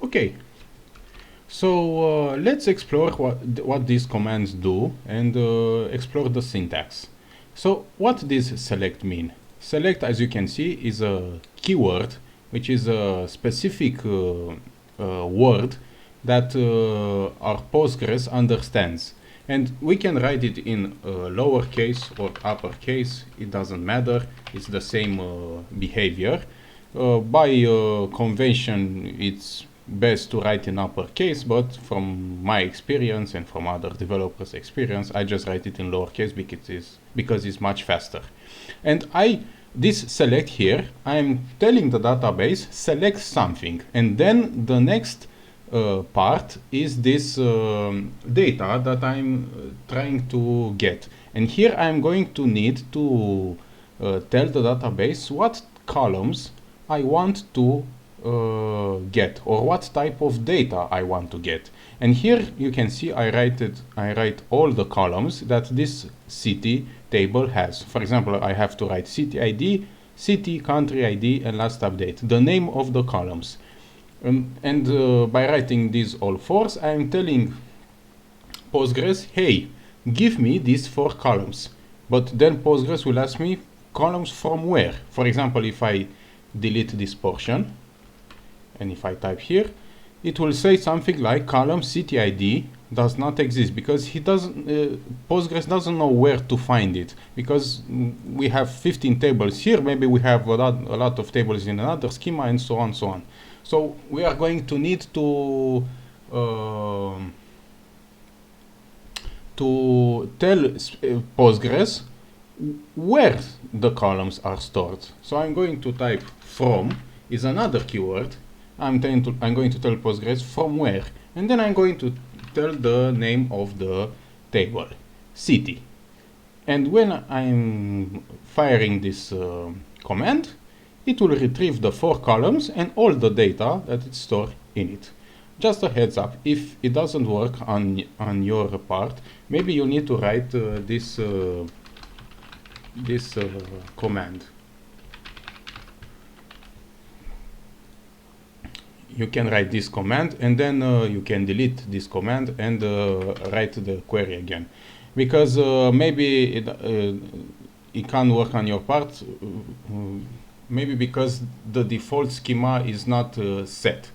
Okay, so let's explore what these commands do and explore the syntax. So what does select mean? Select, as you can see, is a keyword which is a specific word that our Postgres understands. And we can write it in lowercase or uppercase, it doesn't matter, it's the same behavior. By convention, it's best to write in uppercase, but from my experience and from other developers' experience, I just write it in lowercase because it's much faster. And this select here, I'm telling the database select something, and then the next part is this data that I'm trying to get. And here I'm going to need to tell the database what columns I want to get, or what type of data I want to get. And here you can see I write all the columns that this city table has. For example, I have to write city ID, city, country ID, and last update, the name of the columns. By writing these all fours, I am telling Postgres, hey, give me these 4 columns. But then Postgres will ask me columns from where. For example, if I delete this portion, and if I type here, it will say something like column city ID does not exist, because Postgres doesn't know where to find it, because we have 15 tables here, maybe we have a lot of tables in another schema, and so on, so on. So we are going to need to tell Postgres where the columns are stored. So I'm going to type from is another keyword. I'm going to tell Postgres from where, and then I'm going to tell the name of the table, city. And when I'm firing this command, it will retrieve the 4 columns and all the data that is stored in it. Just a heads up, if it doesn't work on your part, maybe you need to write this command. You can write this command, and then you can delete this command and write the query again, because maybe it can't work on your part, maybe because the default schema is not set.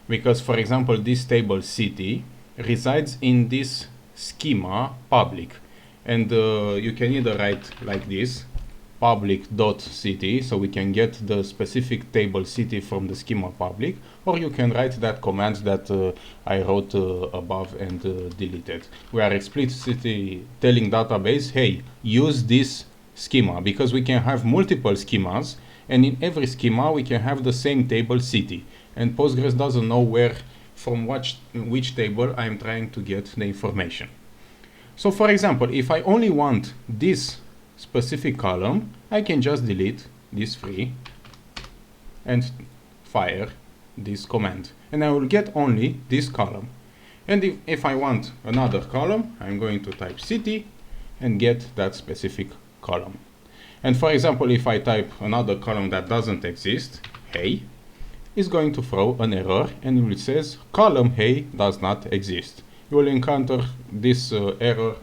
Because, for example, this table city resides in this schema public, and you can either write like this, public.city, so we can get the specific table city from the schema public, or you can write that command that I wrote above and deleted. We are explicitly telling database, hey, use this schema, because we can have multiple schemas, and in every schema we can have the same table city, and Postgres doesn't know from which table I'm trying to get the information. So for example, if I only want this specific column, I can just delete this 3 and fire this command, and I will get only this column. And if I want another column, I'm going to type city and get that specific column. And for example, if I type another column that doesn't exist, hey, is going to throw an error, and it says column hey does not exist. You will encounter this error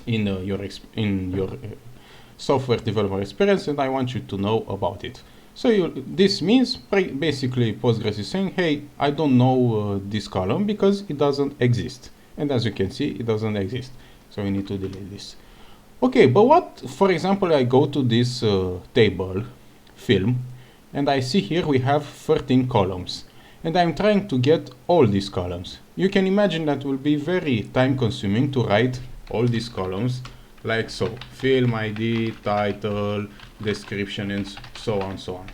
in your software developer experience, and I want you to know about it. So this means basically Postgres is saying, hey, I don't know this column because it doesn't exist. And as you can see, it doesn't exist. So we need to delete this. Okay, but what, for example, I go to this table, film, and I see here we have 13 columns. And I'm trying to get all these columns. You can imagine that will be very time consuming to write all these columns like so: film ID, title, description, and so on, so on.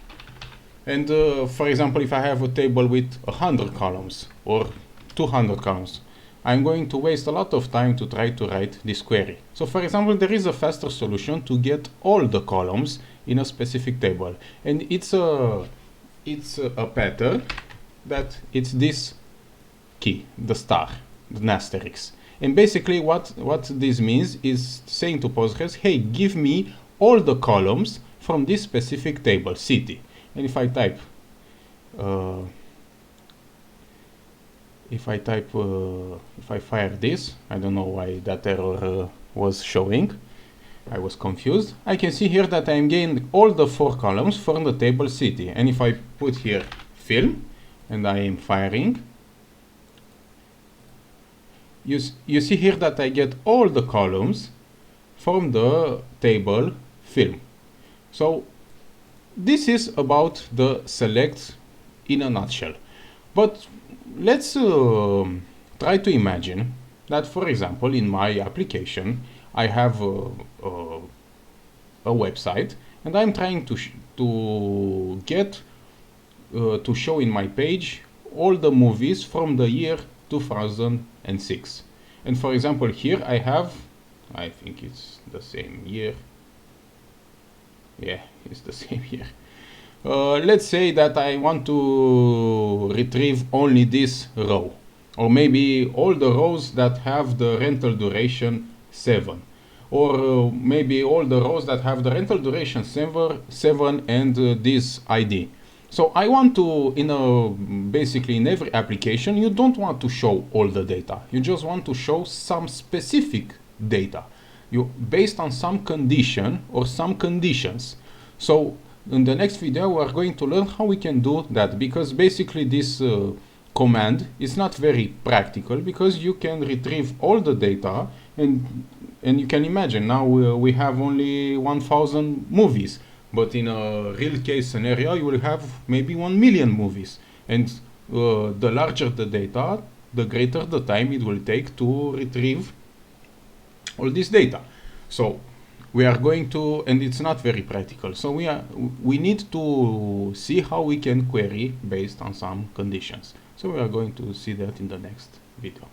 And for example, if I have a table with 100 columns or 200 columns, I'm going to waste a lot of time to try to write this query. So for example, there is a faster solution to get all the columns in a specific table, and it's a pattern that it's this key, the star, the asterisk. And basically what this means is saying to Postgres, hey, give me all the columns from this specific table, city. And if I type if I type, if I fire this, I don't know why that error was showing. I was confused. I can see here that I'm getting all the 4 columns from the table city. And if I put here film and I am firing, you see here that I get all the columns from the table film. So this is about the select in a nutshell. But let's try to imagine that, for example, in my application, I have a website and I'm trying to get to show in my page all the movies from the year 2006. And for example, here I have, I think it's the same year. Yeah, it's the same year. Let's say that I want to retrieve only this row, or maybe all the rows that have the rental duration 7, or maybe all the rows that have the rental duration 7 and this ID. So I want to, basically in every application, you don't want to show all the data. You just want to show some specific data, based on some condition or some conditions. So in the next video, we are going to learn how we can do that, because basically this command is not very practical, because you can retrieve all the data and you can imagine now we have only 1000 movies, but in a real case scenario you will have maybe 1 million movies, and the larger the data, the greater the time it will take to retrieve all this data. So we are going to, and it's not very practical, so we need to see how we can query based on some conditions. So we are going to see that in the next video.